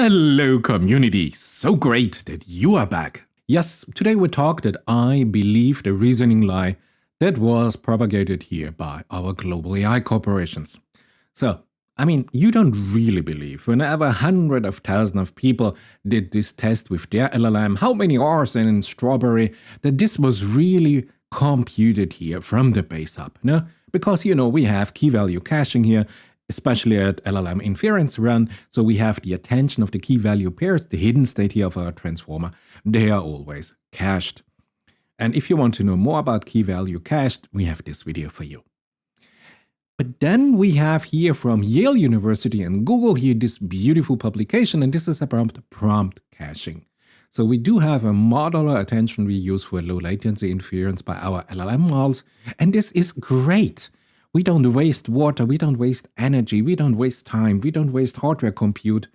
Hello community, so great that you are back. Yes, today we talk that I believe the reasoning lie that was propagated here by our global AI corporations. So, you don't really believe whenever hundreds of thousands of people did this test with their LLM, how many R's in strawberry, that this was really computed here from the base up, no? Because, we have key value caching here, especially at LLM inference run, so we have the attention of the key value pairs, the hidden state here of our transformer, they are always cached. And if you want to know more about key value cached, we have this video for you. But then we have here from Yale University and Google here this beautiful publication, and this is about prompt caching. So we do have a modular attention we use for low latency inference by our LLM models, and this is great. We don't waste water, we don't waste energy, we don't waste time, we don't waste hardware compute,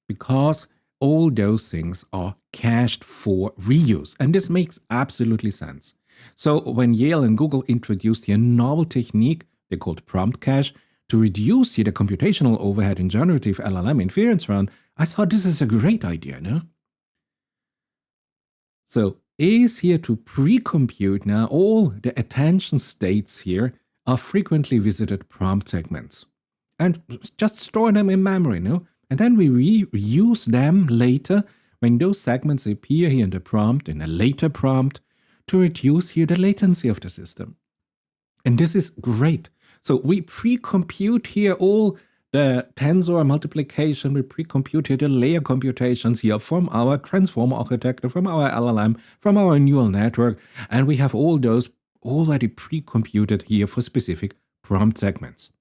because all those things are cached for reuse. And this makes absolutely sense. So when Yale and Google introduced a novel technique they called prompt cache to reduce the computational overhead in generative LLM inference run, I thought this is a great idea, no? So A is here to pre-compute now all the attention states here are frequently visited prompt segments. And just store them in memory, no? And then we reuse them later when those segments appear here in the prompt, in a later prompt, to reduce here the latency of the system. And this is great. So we pre-compute here all the tensor multiplication, we pre-compute here the layer computations here from our transformer architecture, from our LLM, from our neural network, and we have all those already pre-computed here for specific prompt segments.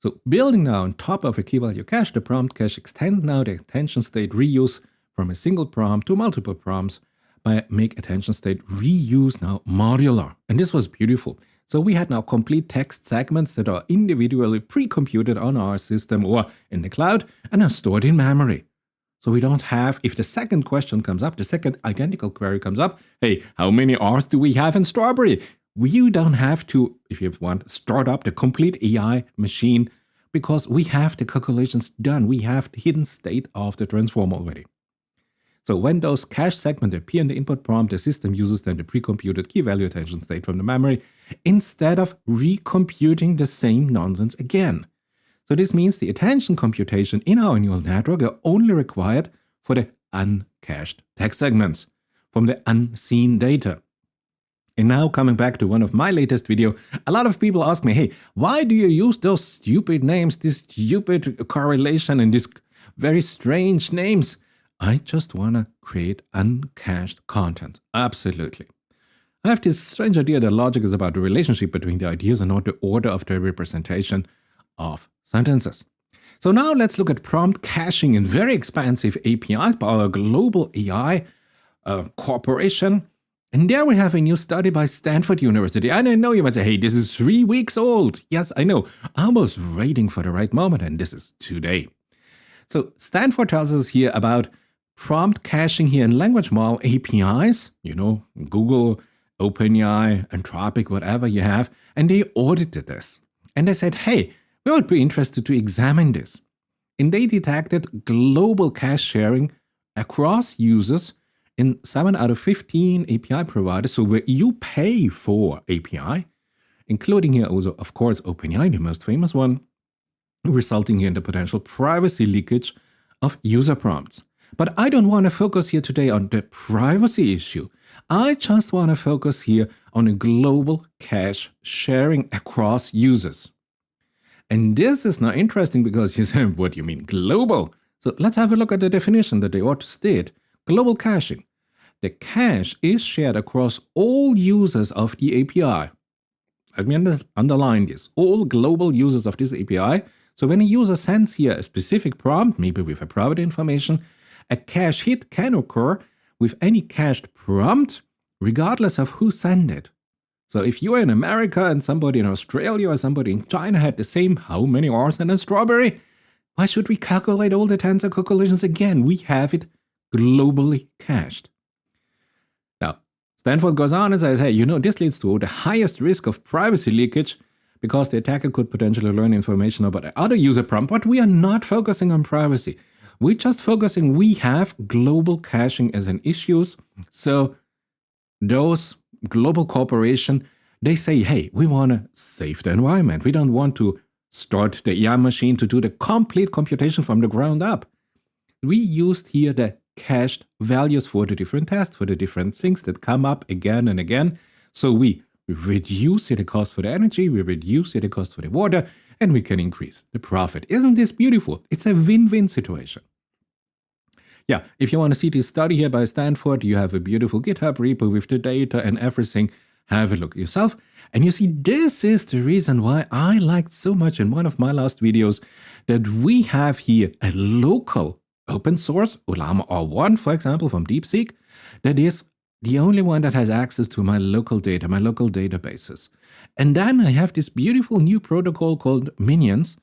So building now on top of a key value cache, the prompt cache extends now the attention state reuse from a single prompt to multiple prompts by make attention state reuse now modular. And this was beautiful. So we had now complete text segments that are individually pre-computed on our system or in the cloud and are stored in memory. So we don't have, if the second question comes up, the second identical query comes up, hey, how many R's do we have in strawberry? You don't have to, if you want, start up the complete AI machine because we have the calculations done. We have the hidden state of the transformer already. So when those cache segments appear in the input prompt, the system uses then the pre-computed key value attention state from the memory instead of recomputing the same nonsense again. So this means the attention computation in our neural network are only required for the uncached text segments from the unseen data. And now coming back to one of my latest videos, a lot of people ask me, hey, why do you use those stupid names, this stupid correlation and these very strange names? I just want to create uncached content. Absolutely. I have this strange idea that logic is about the relationship between the ideas and not the order of the representation of sentences. So now let's look at prompt caching in very expansive APIs by our global AI corporation. And there we have a new study by Stanford University. And I know you might say, hey, this is 3 weeks old. Yes, I know. I was waiting for the right moment, and this is today. So Stanford tells us here about prompt caching here in language model APIs, Google, OpenAI, Anthropic, whatever you have, and they audited this. And they said, hey, we would be interested to examine this. And they detected global cache sharing across users in 7 out of 15 API providers, so where you pay for API, including here also, of course, OpenAI, the most famous one, resulting here in the potential privacy leakage of user prompts. But I don't want to focus here today on the privacy issue. I just want to focus here on a global cache sharing across users. And this is now interesting because you say, what do you mean global? So let's have a look at the definition that they did. Global caching. The cache is shared across all users of the API. Let me underline this. All global users of this API. So when a user sends here a specific prompt, maybe with a private information, a cache hit can occur with any cached prompt, regardless of who sent it. So if you are in America and somebody in Australia or somebody in China had the same how many R's in a strawberry, why should we calculate all the tensor calculations again? We have it globally cached. Now, Stanford goes on and says, hey, this leads to the highest risk of privacy leakage because the attacker could potentially learn information about the other user prompt, but we are not focusing on privacy. We're just focusing, we have global caching as an issue. So those global corporations, they say, hey, we want to save the environment. We don't want to start the AI machine to do the complete computation from the ground up. We used here the cached values for the different tests, for the different things that come up again and again. So we reduce the cost for the energy, we reduce the cost for the water, and we can increase the profit. Isn't this beautiful? It's a win-win situation. Yeah, if you want to see this study here by Stanford, you have a beautiful GitHub repo with the data and everything. Have a look yourself. And you see, this is the reason why I liked so much in one of my last videos that we have here a local open source, Llama R1, for example, from DeepSeek, that is the only one that has access to my local data, my local databases. And then I have this beautiful new protocol called Minions,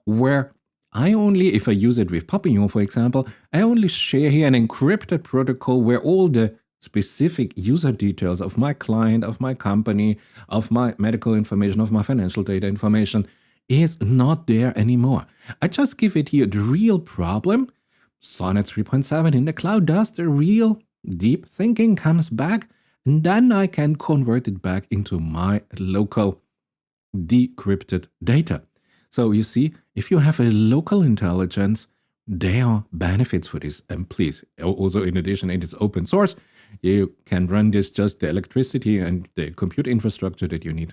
where I only, if I use it with Papillon, for example, I only share here an encrypted protocol where all the specific user details of my client, of my company, of my medical information, of my financial data information is not there anymore. I just give it here the real problem. Sonnet 3.7 in the cloud does the real deep thinking, comes back, and then I can convert it back into my local decrypted data. So you see, if you have a local intelligence, there are benefits for this. And please, also in addition, it is open source. You can run this just the electricity and the compute infrastructure that you need.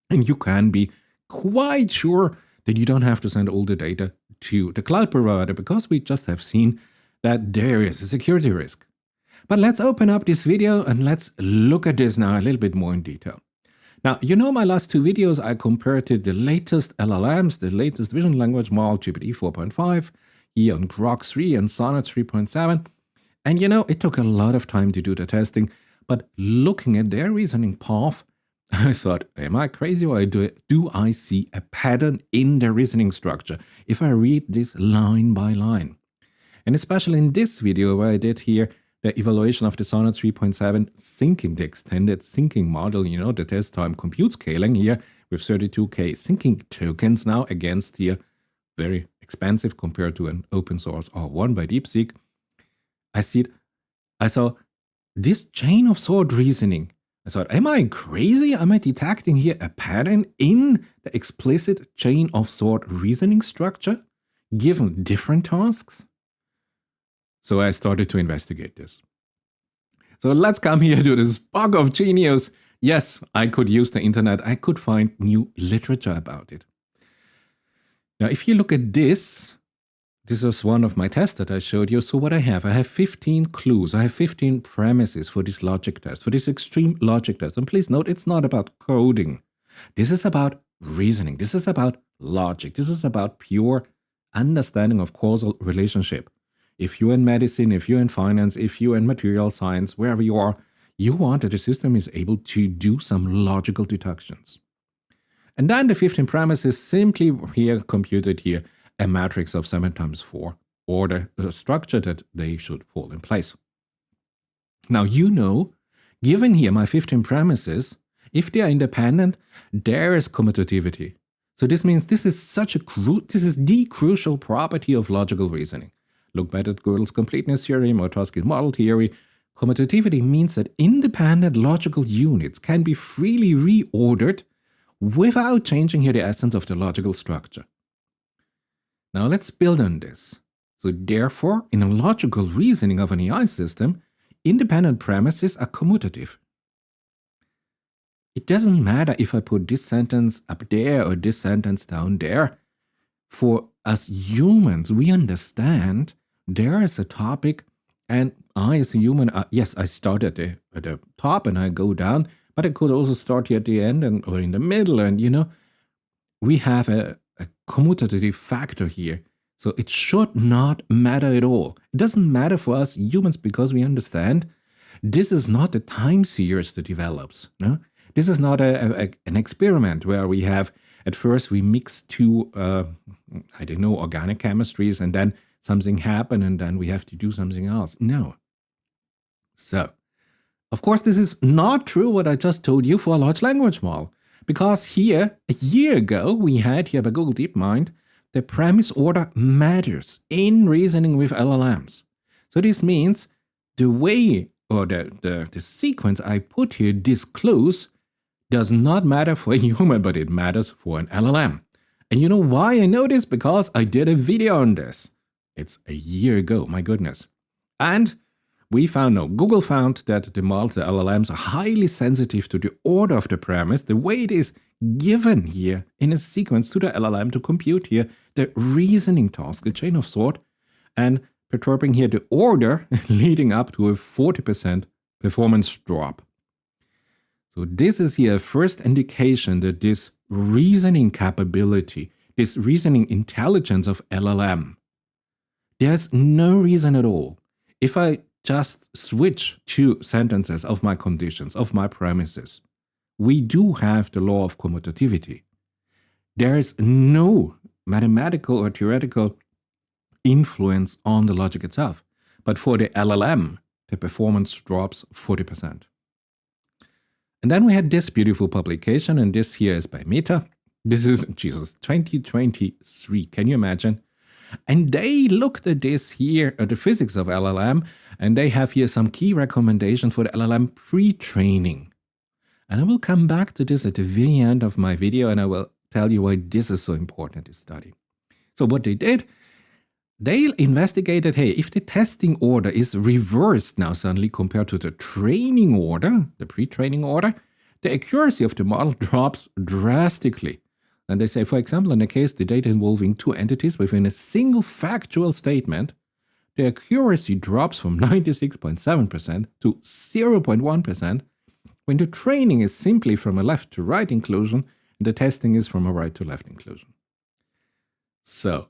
And you can be quite sure that you don't have to send all the data to the cloud provider, because we just have seen that there is a security risk. But let's open up this video and let's look at this now a little bit more in detail. Now, you know my last two videos, I compared the latest LLMs, the latest vision language model, GPT 4.5, here on Grok 3 and Sonnet 3.7. And you know, it took a lot of time to do the testing, but looking at their reasoning path, I thought, am I crazy, or do I see a pattern in the reasoning structure if I read this line by line? And especially in this video where I did here the evaluation of the Sonnet 3.7 thinking, the extended thinking model, you know, the test time compute scaling here with 32K thinking tokens now against here, very expensive compared to an open source R1 by DeepSeek. I saw this chain of thought reasoning. I thought, am I crazy? Am I detecting here a pattern in the explicit chain of thought reasoning structure given different tasks? So I started to investigate this. So let's come here to the spark of genius. Yes, I could use the internet. I could find new literature about it. Now, if you look at this is one of my tests that I showed you. So what I have 15 clues. I have 15 premises for this logic test, for this extreme logic test. And please note, it's not about coding. This is about reasoning. This is about logic. This is about pure understanding of causal relationship. If you're in medicine, if you're in finance, if you're in material science, wherever you are, you want that the system is able to do some logical deductions. And then the 15 premises simply here computed here a matrix of 7 times 4 order structure that they should fall in place. Now, you know, given here my 15 premises, if they are independent, there is commutativity. So this means this is the crucial property of logical reasoning. Look back at Gödel's completeness theorem or Tarski's model theory. Commutativity means that independent logical units can be freely reordered without changing here the essence of the logical structure. Now let's build on this. So therefore, in a logical reasoning of an AI system, independent premises are commutative. It doesn't matter if I put this sentence up there or this sentence down there. For us humans, we understand there is a topic, and I as a human, yes, I start at the top and I go down, but I could also start here at the end or in the middle, and you know, we have a commutative factor here. So it should not matter at all. It doesn't matter for us humans because we understand this is not a time series that develops. No? This is not an experiment where we have, at first we mix two, I don't know, organic chemistries, and then something happen and then we have to do something else. No. So, of course, this is not true what I just told you for a large language model. Because here, a year ago, we had here by Google DeepMind, the premise order matters in reasoning with LLMs. So this means the way or the sequence I put here, this CLAUSE, does not matter for a human, but it matters for an LLM. And you know why I know this? Because I did a video on this. It's a year ago, my goodness. And Google found that the models, the LLMs, are highly sensitive to the order of the premise, the way it is given here in a sequence to the LLM to compute here the reasoning task, the chain of thought, and perturbing here the order, leading up to a 40% performance drop. So this is here a first indication that this reasoning capability, this reasoning intelligence of LLM, there's no reason at all. If I just switch two sentences of my conditions, of my premises, we do have the law of commutativity. There is no mathematical or theoretical influence on the logic itself. But for the LLM, the performance drops 40%. And then we had this beautiful publication, and this here is by Meta. This is, 2023. Can you imagine? And they looked at this here, at the physics of LLM, and they have here some key recommendations for the LLM pre-training. And I will come back to this at the very end of my video, and I will tell you why this is so important, this study. So what they did, they investigated, hey, if the testing order is reversed now suddenly compared to the training order, the pre-training order, the accuracy of the model drops drastically. And they say, for example, in the case the data involving two entities within a single factual statement, the accuracy drops from 96.7% to 0.1% when the training is simply from a left to right inclusion and the testing is from a right to left inclusion. So,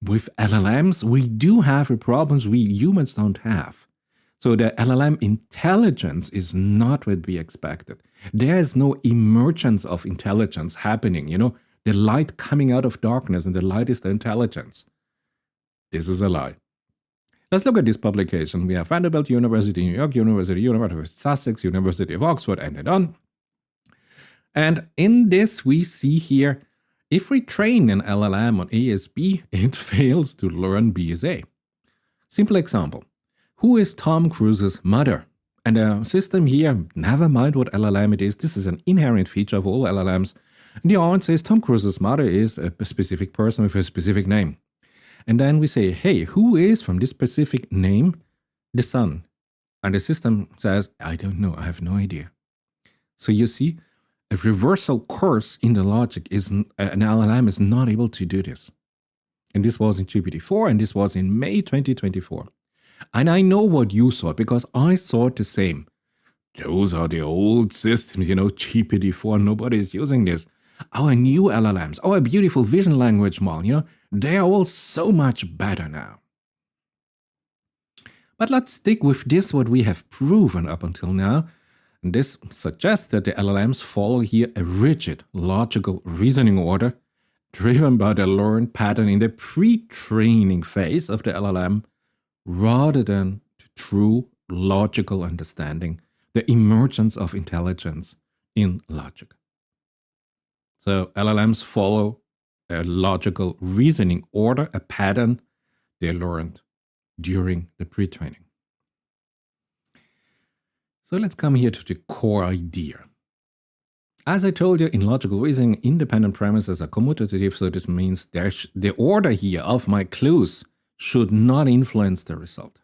with LLMs, we do have problems we humans don't have. So the LLM intelligence is not what we expected. There is no emergence of intelligence happening, the light coming out of darkness, and the light is the intelligence. This is a lie. Let's look at this publication. We have Vanderbilt University, New York University, University of Sussex, University of Oxford, and on. And in this, we see here, if we train an LLM on ASB, it fails to learn BSA. Simple example. Who is Tom Cruise's mother? And the system here, never mind what LLM it is, this is an inherent feature of all LLMs. And the answer is Tom Cruise's mother is a specific person with a specific name. And then we say, hey, who is from this specific name the son? And the system says, I don't know, I have no idea. So you see, a reversal course in the logic is an LLM is not able to do this. And this was in GPT-4, and this was in May 2024. And I know what you thought, because I thought the same. Those are the old systems, GPT-4, nobody is using this. Our new LLMs, our beautiful vision language model, they are all so much better now. But let's stick with this, what we have proven up until now. And this suggests that the LLMs follow here a rigid, logical reasoning order driven by the learned pattern in the pre-training phase of the LLM rather than the true logical understanding, the emergence of intelligence in logic. So LLMs follow a logical reasoning order, a pattern they learned during the pre-training. So let's come here to the core idea. As I told you, in logical reasoning, independent premises are commutative, so this means the order here of my clues should not influence the result.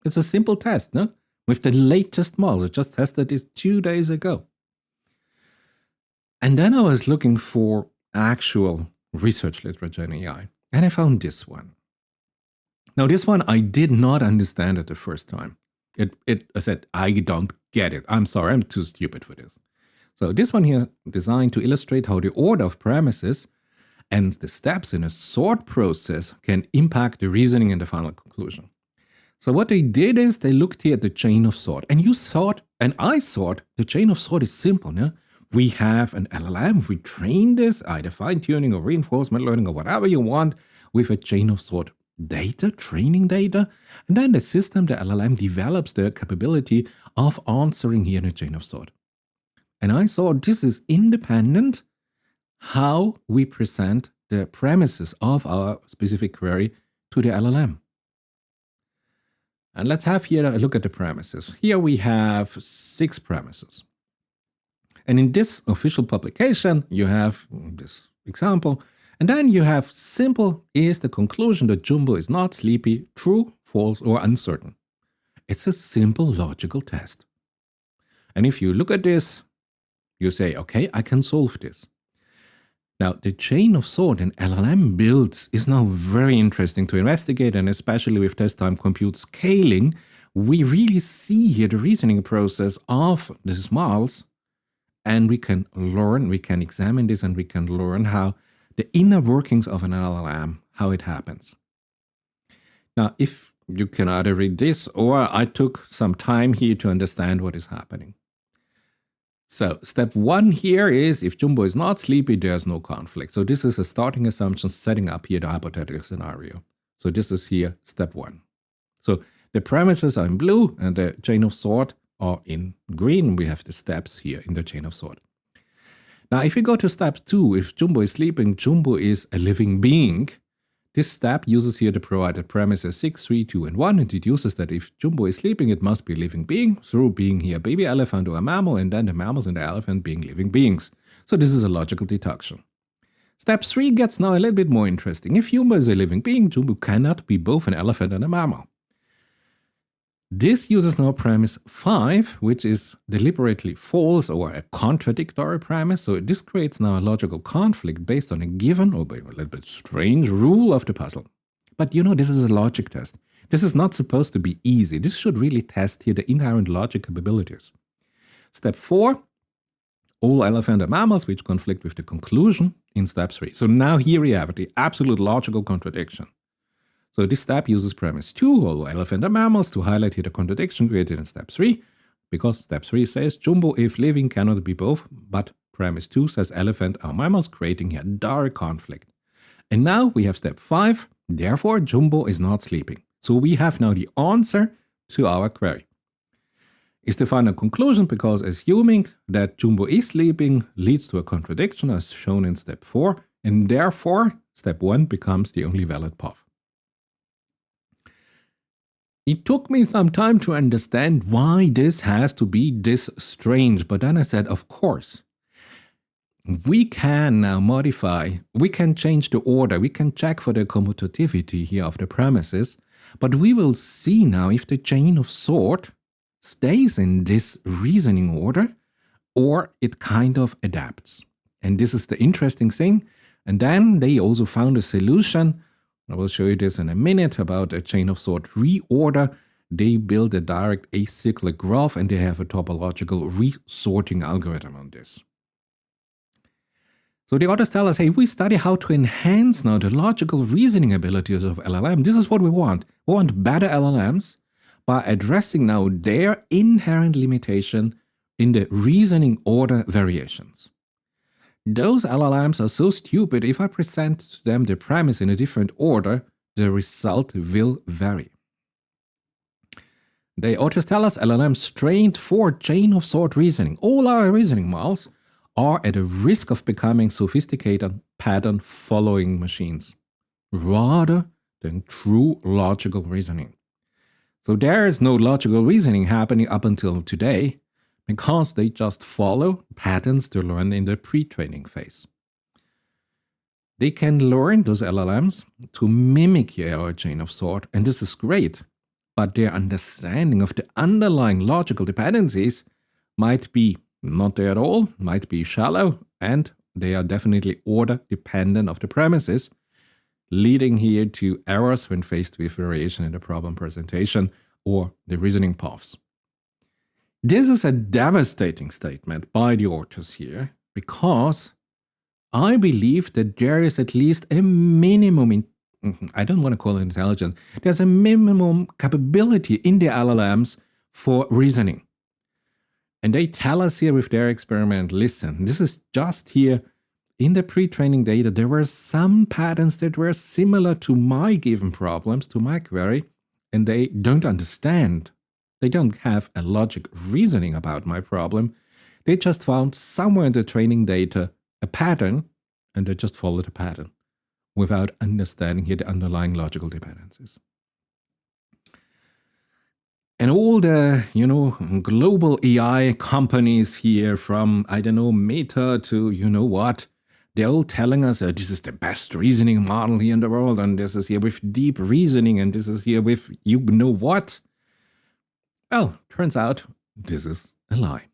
It's a simple test, no? With the latest models. I just tested this 2 days ago. And then I was looking for actual research literature in AI, and I found this one. Now, this one I did not understand it the first time. I said, I don't get it. I'm sorry, I'm too stupid for this. So this one here designed to illustrate how the order of premises and the steps in a sort process can impact the reasoning and the final conclusion. So what they did is they looked here at the chain of thought. And you thought, and I thought, the chain of thought is simple. No? We have an LLM, we train this, either fine-tuning or reinforcement learning or whatever you want, with a chain of thought data, training data, and then the system, the LLM, develops the capability of answering here in a chain of thought. And I saw this is independent how we present the premises of our specific query to the LLM. And let's have here a look at the premises. Here we have 6 premises. And in this official publication, you have this example. And then you have simple is the conclusion that Jumbo is not sleepy, true, false, or uncertain. It's a simple logical test. And if you look at this, you say, okay, I can solve this. Now, the chain of thought in LLM builds is now very interesting to investigate, and especially with test time compute scaling, we really see here the reasoning process of these models, and we can learn, we can examine this, and we can learn how the inner workings of an LLM, how it happens. Now, if you can either read this, or I took some time here to understand what is happening. So step 1 here is if Jumbo is not sleepy, there's no conflict. So this is a starting assumption setting up here the hypothetical scenario. So this is here step 1. So the premises are in blue and the chain of thought are in green. We have the steps here in the chain of thought. Now if we go to step 2, if Jumbo is sleeping, Jumbo is a living being. This step uses here the provided premises 6, 3, 2, and 1 and deduces that if Jumbo is sleeping, it must be a living being through being here a baby elephant or a mammal, and then the mammals and the elephant being living beings. So this is a logical deduction. Step 3 gets now a little bit more interesting. If Jumbo is a living being, Jumbo cannot be both an elephant and a mammal. This uses now premise 5, which is deliberately false or a contradictory premise. So this creates now a logical conflict based on a given or a little bit strange rule of the puzzle. But you know, this is a logic test. This is not supposed to be easy. This should really test here the inherent logic capabilities. Step 4, all elephant and mammals which conflict with the conclusion in step 3. So now here we have the absolute logical contradiction. So this step uses premise 2, all elephant and mammals, to highlight here the contradiction created in step 3, because step 3 says Jumbo, if living, cannot be both, but premise 2 says elephant are mammals, creating here direct conflict. And now we have step 5, therefore Jumbo is not sleeping. So we have now the answer to our query. Is the final conclusion, because assuming that Jumbo is sleeping leads to a contradiction as shown in step 4, and therefore step 1 becomes the only valid path. It took me some time to understand why this has to be this strange, but then I said, of course, we can now modify, we can change the order, we can check for the commutativity here of the premises, but we will see now if the chain of thought stays in this reasoning order or it kind of adapts. And this is the interesting thing. And then they also found a solution. I will show you this in a minute about a chain of thought reorder. They build a direct acyclic graph and they have a topological resorting algorithm on this. So the authors tell us, hey, we study how to enhance now the logical reasoning abilities of LLM. This is what we want. We want better LLMs by addressing now their inherent limitation in the reasoning order variations. Those LLMs are so stupid, if I present to them the premise in a different order, the result will vary. The authors tell us LLMs trained for chain of thought reasoning, all our reasoning models, are at a risk of becoming sophisticated pattern following machines, rather than true logical reasoning. So there is no logical reasoning happening up until today, because they just follow patterns to learn in the pre-training phase. They can learn, those LLMs, to mimic our chain of thought, and this is great, but their understanding of the underlying logical dependencies might be not there at all, might be shallow, and they are definitely order dependent of the premises, leading here to errors when faced with variation in the problem presentation or the reasoning paths. This is a devastating statement by the authors here, because I believe that there is at least a minimum, I don't want to call it intelligence, there's a minimum capability in the LLMs for reasoning. And they tell us here with their experiment, listen, this is just here in the pre-training data, there were some patterns that were similar to my given problems, to my query, and they don't understand. They don't have a logic reasoning about my problem. They just found somewhere in the training data a pattern, and they just followed the pattern without understanding here the underlying logical dependencies. And all the, global AI companies here from, I don't know, Meta to what, they're all telling us this is the best reasoning model here in the world, and this is here with deep reasoning, and this is here with what. Well, turns out this is a lie.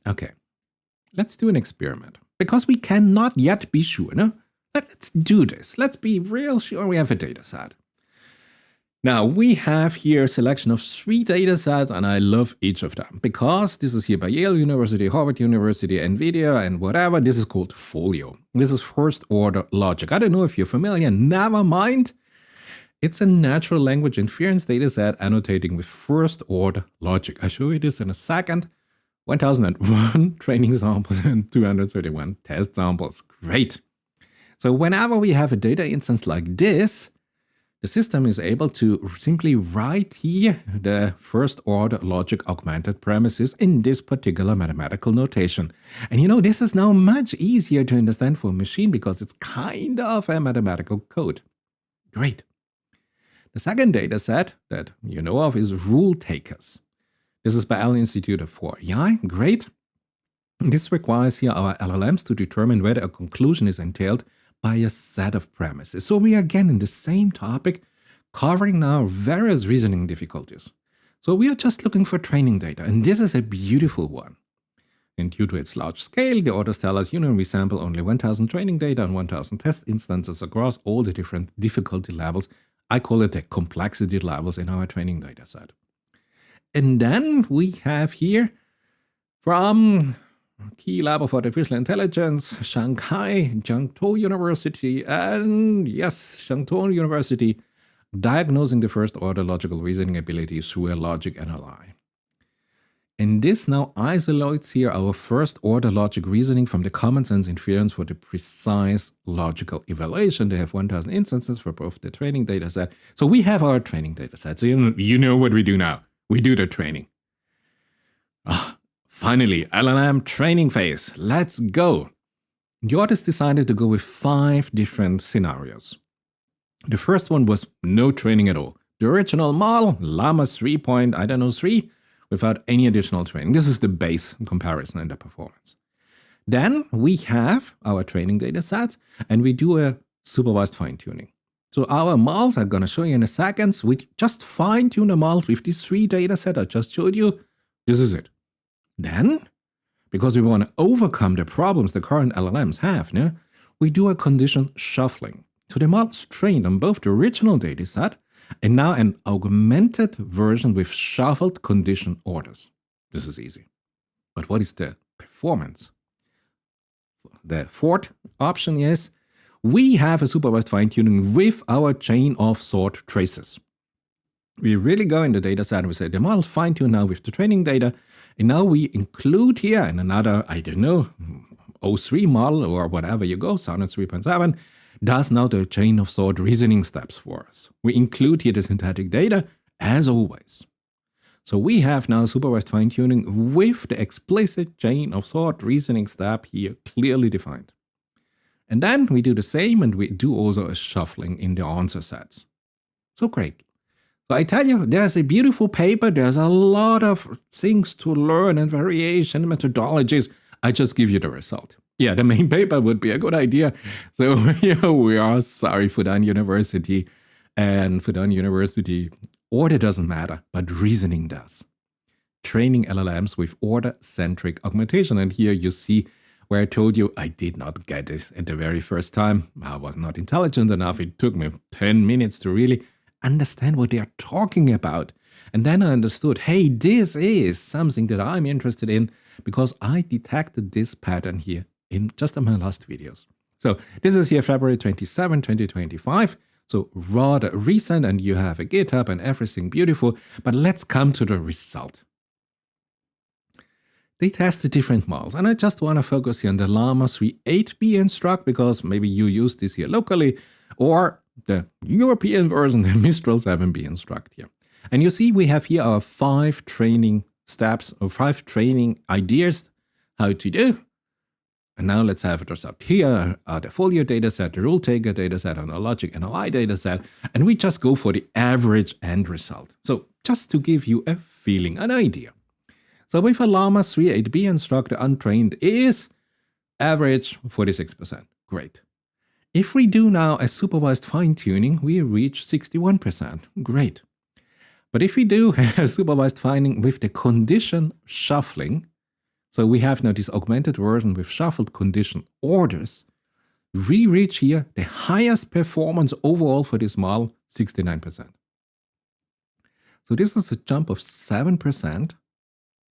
Okay, let's do an experiment. Because we cannot yet be sure, no? Let's do this. Let's be real sure we have a data set. Now, we have here a selection of 3 data sets, and I love each of them. Because this is here by Yale University, Harvard University, NVIDIA, and whatever. This is called folio. This is first-order logic. I don't know if you're familiar. Never mind. It's a natural language inference data set annotating with first-order logic. I'll show you this in a second. 1001 training samples and 231 test samples. Great. So whenever we have a data instance like this, the system is able to simply write here the first-order logic augmented premises in this particular mathematical notation. And this is now much easier to understand for a machine because it's kind of a mathematical code. Great. The second data set that you know of is rule takers. This is by Allen Institute for AI. Great. This requires here our LLMs to determine whether a conclusion is entailed by a set of premises. So we are again in the same topic, covering now various reasoning difficulties. So we are just looking for training data, and this is a beautiful one. And due to its large scale, the authors tell us, we sample only 1,000 training data and 1,000 test instances across all the different difficulty levels. I call it the complexity levels in our training data set. And then we have here from Key Lab of Artificial Intelligence, Shanghai, Jiaqing University, and yes, Jiaqing University, diagnosing the first-order logical reasoning ability through a logic NLI. And this now isolates here our first-order logic reasoning from the common sense inference for the precise logical evaluation. They have 1,000 instances for both the training data set. So we have our training data set. So you know what we do now. We do the training. Finally, LLM training phase. Let's go. The authors decided to go with 5 different scenarios. The first one was no training at all. The original model, Llama 3.3, without any additional training. This is the base comparison in the performance. Then we have our training data sets, and we do a supervised fine-tuning. So our models, I'm going to show you in a second, we just fine-tune the models with these 3 data sets I just showed you. This is it. Then, because we want to overcome the problems the current LLMs have, we do a condition shuffling. So the models trained on both the original data set and now an augmented version with shuffled condition orders. This is easy. But what is the performance? The fourth option is we have a supervised fine-tuning with our chain of sort traces. We really go in the data set and we say the model fine-tuned now with the training data, and now we include here in another, I don't know, O3 model or whatever you go, Sonnet 3.7, does now the chain of sort reasoning steps for us. We include here the synthetic data as always. So we have now supervised fine-tuning with the explicit chain of sort reasoning step here clearly defined. And then we do the same, and we do also a shuffling in the answer sets. So great. So I tell you, there's a beautiful paper, there's a lot of things to learn and variation and methodologies. I just give you the result. Yeah, the main paper would be a good idea. So we are sorry, Fudan University. And Fudan University, order doesn't matter, but reasoning does. Training LLMs with order-centric augmentation. And here you see where I told you I did not get it at the very first time. I was not intelligent enough. It took me 10 minutes to really understand what they are talking about. And then I understood, hey, this is something that I'm interested in because I detected this pattern here in just in my last videos. So this is here February 27, 2025. So rather recent, and you have a GitHub and everything beautiful. But let's come to the result. They tested different models, and I just want to focus here on the Llama 3.8b instruct because maybe you use this here locally, or the European version, the Mistral 7b instruct here. And you see we have here our 5 training steps or 5 training ideas how to do. And now let's have it result. Here are the folio dataset, the rule taker dataset, and the logic NLI dataset. And we just go for the average end result. So just to give you a feeling, an idea. So with a Llama 3 8B instructor untrained is average 46%. Great. If we do now a supervised fine-tuning, we reach 61%. Great. But if we do a supervised fine-tuning with the condition shuffling, so we have now this augmented version with shuffled condition orders, we reach here the highest performance overall for this model, 69%. So this is a jump of 7%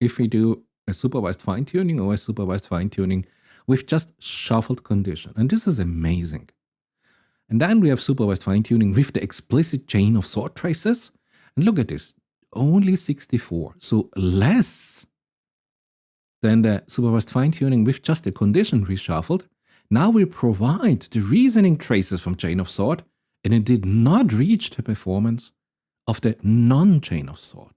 if we do a supervised fine-tuning or a supervised fine-tuning with just shuffled condition. And this is amazing. And then we have supervised fine-tuning with the explicit chain of sort traces. And look at this, only 64. So less than the supervised fine-tuning with just the condition reshuffled. Now we provide the reasoning traces from chain of sort, and it did not reach the performance of the non-chain of sort.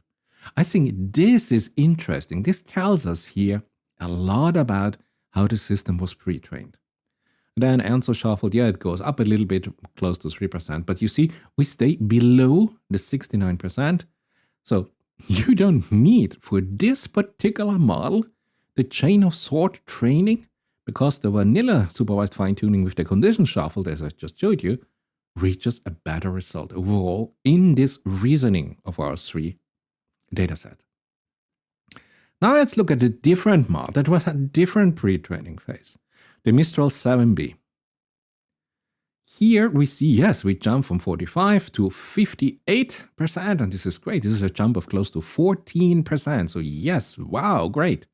I think this is interesting. This tells us here a lot about how the system was pre-trained. Then answer shuffled, yeah, it goes up a little bit, close to 3%. But you see, we stay below the 69%. So you don't need, for this particular model, the chain of sort training, because the vanilla supervised fine-tuning with the condition shuffled, as I just showed you, reaches a better result overall in this reasoning of our 3 dataset. Now let's look at a different model that was a different pre-training phase, the Mistral 7B. Here we see, yes, we jump from 45 to 58%, and this is great. This is a jump of close to 14%. So yes, wow, great.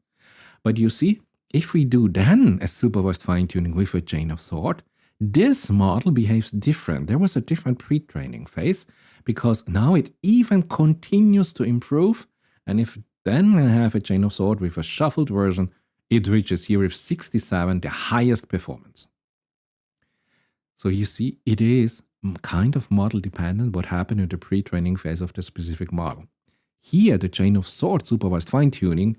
But you see, if we do then a supervised fine-tuning with a chain of sort, this model behaves different. There was a different pre-training phase because now it even continues to improve. And if then I have a chain of sort with a shuffled version, it reaches here with 67, the highest performance. So you see, it is kind of model dependent what happened in the pre-training phase of the specific model. Here, the chain of sort supervised fine-tuning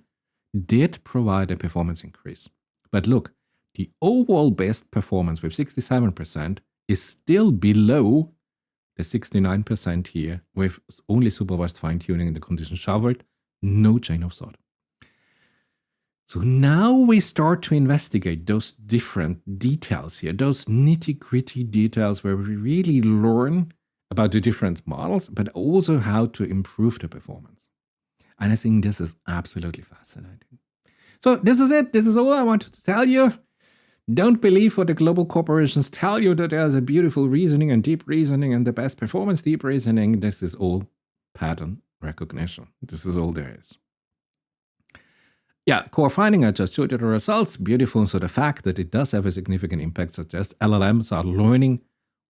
did provide a performance increase. But look, the overall best performance with 67% is still below the 69% here with only supervised fine-tuning in the condition shuffled, no chain of sort. So now we start to investigate those different details here, those nitty-gritty details where we really learn about the different models, but also how to improve the performance. And I think this is absolutely fascinating. So this is it. This is all I wanted to tell you. Don't believe what the global corporations tell you that there's a beautiful reasoning and deep reasoning and the best performance deep reasoning. This is all pattern recognition. This is all there is. Yeah, core finding, I just showed you the results. Beautiful. So the fact that it does have a significant impact suggests LLMs are learning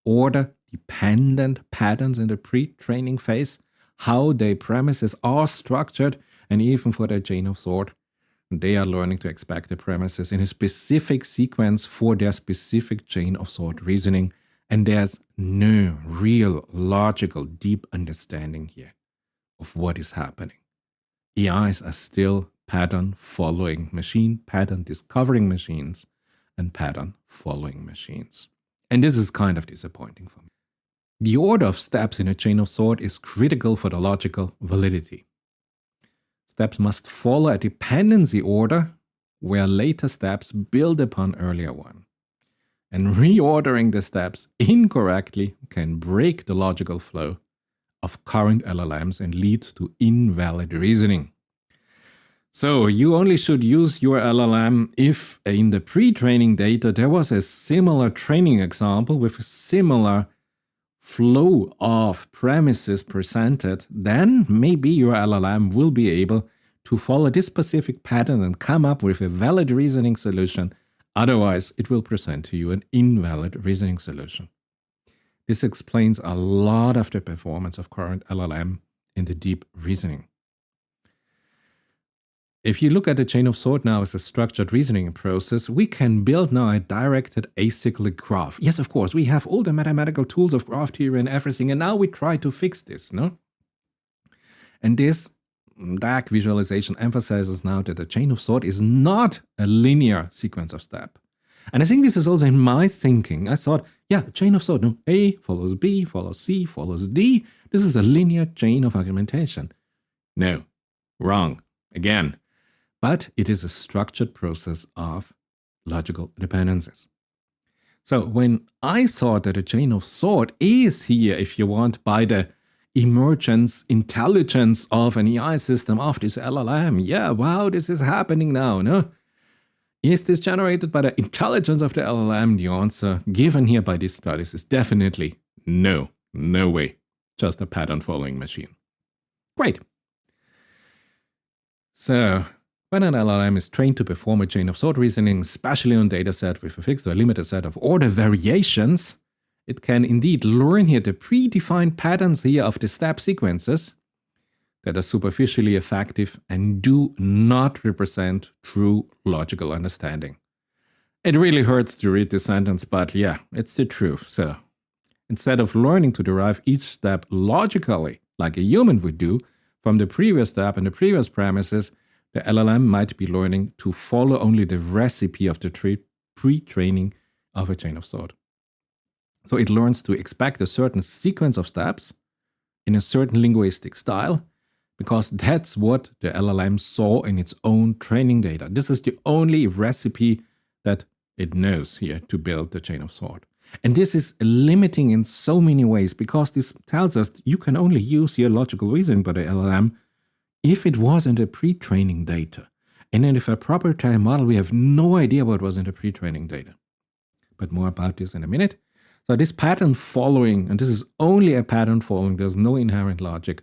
order-dependent patterns in the pre-training phase, how their premises are structured, and even for their chain of sort, they are learning to expect the premises in a specific sequence for their specific chain of sort reasoning. And there's no real logical deep understanding here of what is happening. AIs are still pattern following machine, pattern discovering machines, and pattern following machines. And this is kind of disappointing for me. The order of steps in a chain of sort is critical for the logical validity. Steps must follow a dependency order where later steps build upon earlier one. And reordering the steps incorrectly can break the logical flow of current LLMs and lead to invalid reasoning. So you only should use your LLM if in the pre-training data there was a similar training example with a similar flow of premises presented, then maybe your LLM will be able to follow this specific pattern and come up with a valid reasoning solution. Otherwise, it will present to you an invalid reasoning solution. This explains a lot of the performance of current LLM in the deep reasoning. If you look at the chain of sort now as a structured reasoning process, we can build now a directed acyclic graph. Yes, of course, we have all the mathematical tools of graph theory and everything, and now we try to fix this, no? And this DAG visualization emphasizes now that a chain of thought is not a linear sequence of steps. And I think this is also in my thinking. I thought, yeah, chain of thought. No, A follows B, follows C, follows D. This is a linear chain of argumentation. No, wrong. Again. But it is a structured process of logical dependencies. So when I thought that a chain of thought is here, if you want, by the emergence intelligence of an AI system, of this LLM, yeah, wow, this is happening now, no? Is this generated by the intelligence of the LLM? The answer given here by these studies is definitely no. No way. Just a pattern-following machine. Great. So, when an LLM is trained to perform a chain of thought reasoning, especially on a dataset with a fixed or limited set of order variations, it can indeed learn here the predefined patterns here of the step sequences that are superficially effective and do not represent true logical understanding. It really hurts to read this sentence, but yeah, it's the truth. So, instead of learning to derive each step logically, like a human would do, from the previous step and the previous premises, the LLM might be learning to follow only the recipe of the pre-training of a chain of thought. So it learns to expect a certain sequence of steps in a certain linguistic style, because that's what the LLM saw in its own training data. This is the only recipe that it knows here to build the chain of thought. And this is limiting in so many ways, because this tells us you can only use your logical reasoning by the LLM if it was in the pre-training data. And then if a proprietary model, we have no idea what was in the pre-training data. But more about this in a minute. So this pattern following, and this is only a pattern following, there's no inherent logic,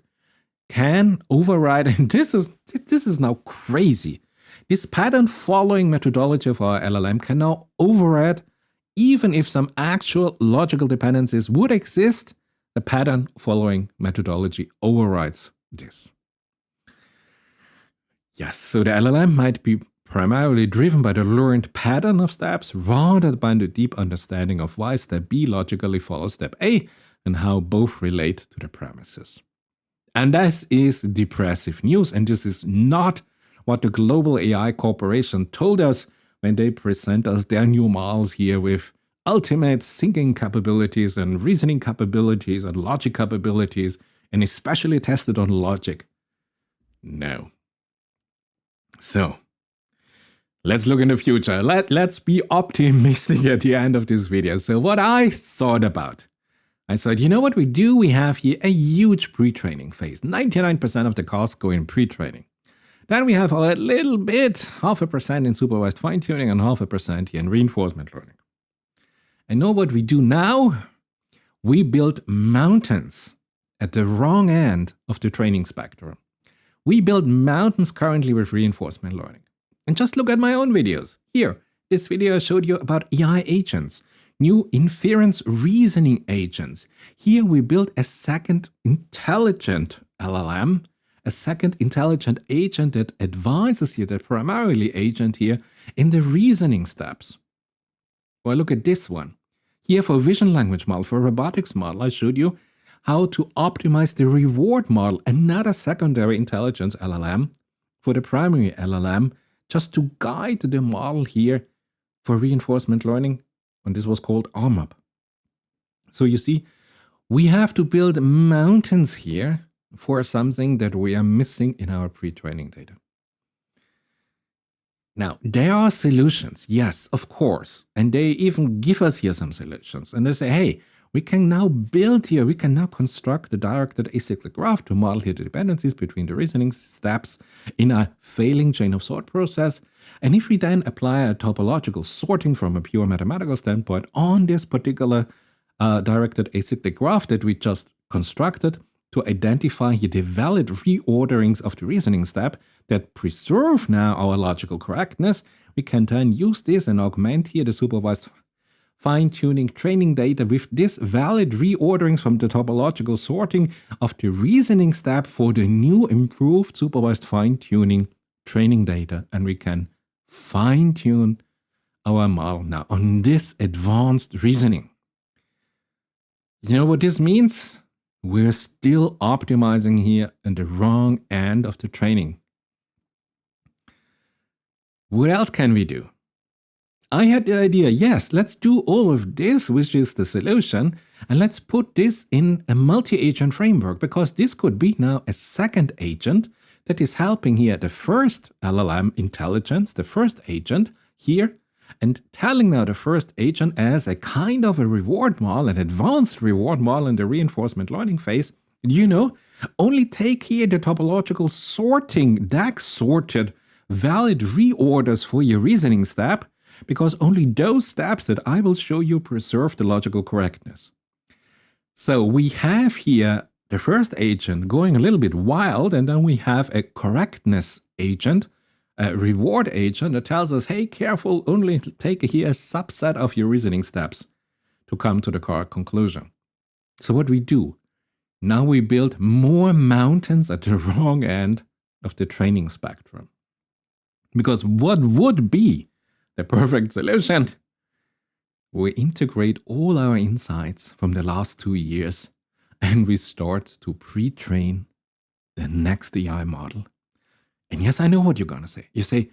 can override, and this is now crazy. This pattern following methodology of our LLM can now override, even if some actual logical dependencies would exist, the pattern following methodology overrides this. Yes, so the LLM might be primarily driven by the learned pattern of steps rather than by the deep understanding of why step B logically follows step A and how both relate to the premises. And this is depressive news, and this is not what the global AI corporation told us when they present us their new models here with ultimate thinking capabilities and reasoning capabilities and logic capabilities, and especially tested on logic. No. So, let's look in the future. Let's be optimistic at the end of this video. So what I thought about, I thought, you know what we do? We have here a huge pre-training phase. 99% of the costs go in pre-training. Then we have a little bit, 0.5% in supervised fine-tuning and 0.5% here in reinforcement learning. And know what we do now? We build mountains at the wrong end of the training spectrum. We build mountains currently with reinforcement learning. And just look at my own videos. Here, this video I showed you about AI agents, new inference reasoning agents. Here we build a second intelligent LLM, a second intelligent agent that advises here, the primarily agent here, in the reasoning steps. Well, look at this one. Here for vision language model, for robotics model, I showed you how to optimize the reward model, another secondary intelligence LLM for the primary LLM, just to guide the model here for reinforcement learning, and this was called RMUP. So you see, we have to build mountains here for something that we are missing in our pre-training data. Now, there are solutions, yes, of course, and they even give us here some solutions, and they say, hey, we can now build here, we can now construct the directed acyclic graph to model here the dependencies between the reasoning steps in a failing chain of thought process. And if we then apply a topological sorting from a pure mathematical standpoint on this particular directed acyclic graph that we just constructed to identify here the valid reorderings of the reasoning step that preserve now our logical correctness, we can then use this and augment here the supervised fine-tuning training data with this valid reorderings from the topological sorting of the reasoning step for the new improved supervised fine-tuning training data. And we can fine-tune our model now on this advanced reasoning. You know what this means? we're still optimizing here in the wrong end of the training. What else can we do? I had the idea, yes, let's do all of this, which is the solution, and let's put this in a multi-agent framework, because this could be now a second agent that is helping here the first LLM intelligence, the first agent here, and telling now the first agent as a kind of a reward model, an advanced reward model in the reinforcement learning phase, only take here the topological sorting, DAG sorted valid reorders for your reasoning step, because only those steps that I will show you preserve the logical correctness. So we have here the first agent going a little bit wild, and then we have a correctness agent, a reward agent that tells us, hey, careful, only take here a subset of your reasoning steps to come to the correct conclusion. So what we do, now we build more mountains at the wrong end of the training spectrum. Because what would be the perfect solution? We integrate all our insights from the last 2 years and we start to pre-train the next AI model. And yes, I know what you're going to say. You say,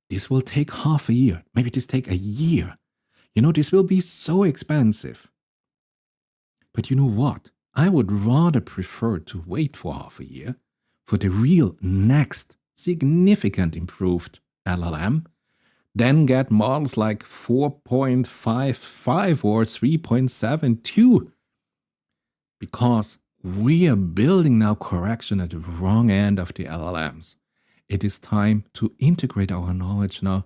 this will take half a year. Maybe this take a year. This will be so expensive. But you know what? I would rather prefer to wait for half a year for the real next significant improved LLM, then get models like 4.55 or 3.72, because we are building now correction at the wrong end of the LLMs. It is time to integrate our knowledge now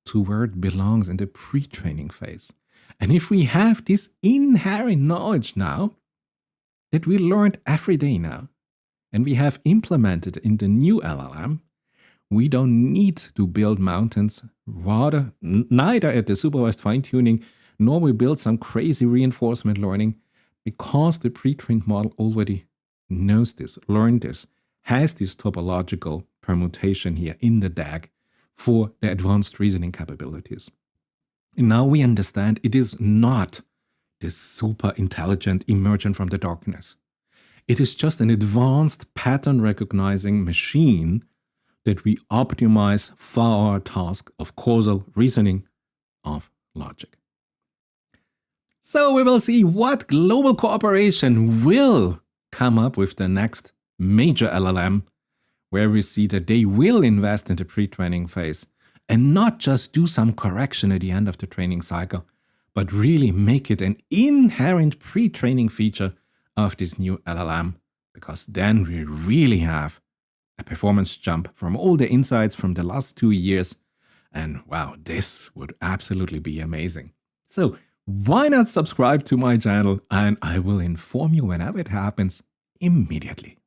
to where it belongs in the pre-training phase. And if we have this inherent knowledge now that we learned every day now, and we have implemented in the new LLM, we don't need to build mountains, rather neither at the supervised fine-tuning, nor we build some crazy reinforcement learning, because the pre-trained model already knows this, learned this, has this topological permutation here in the DAG for the advanced reasoning capabilities. And now we understand it is not this super intelligent emergent from the darkness. It is just an advanced pattern recognizing machine that we optimize for our task of causal reasoning of logic. So we will see what global cooperation will come up with the next major LLM, where we see that they will invest in the pre-training phase and not just do some correction at the end of the training cycle, but really make it an inherent pre-training feature of this new LLM, because then we really have a performance jump from all the insights from the last 2 years. And wow, this would absolutely be amazing. So why not subscribe to my channel, and I will inform you whenever it happens immediately.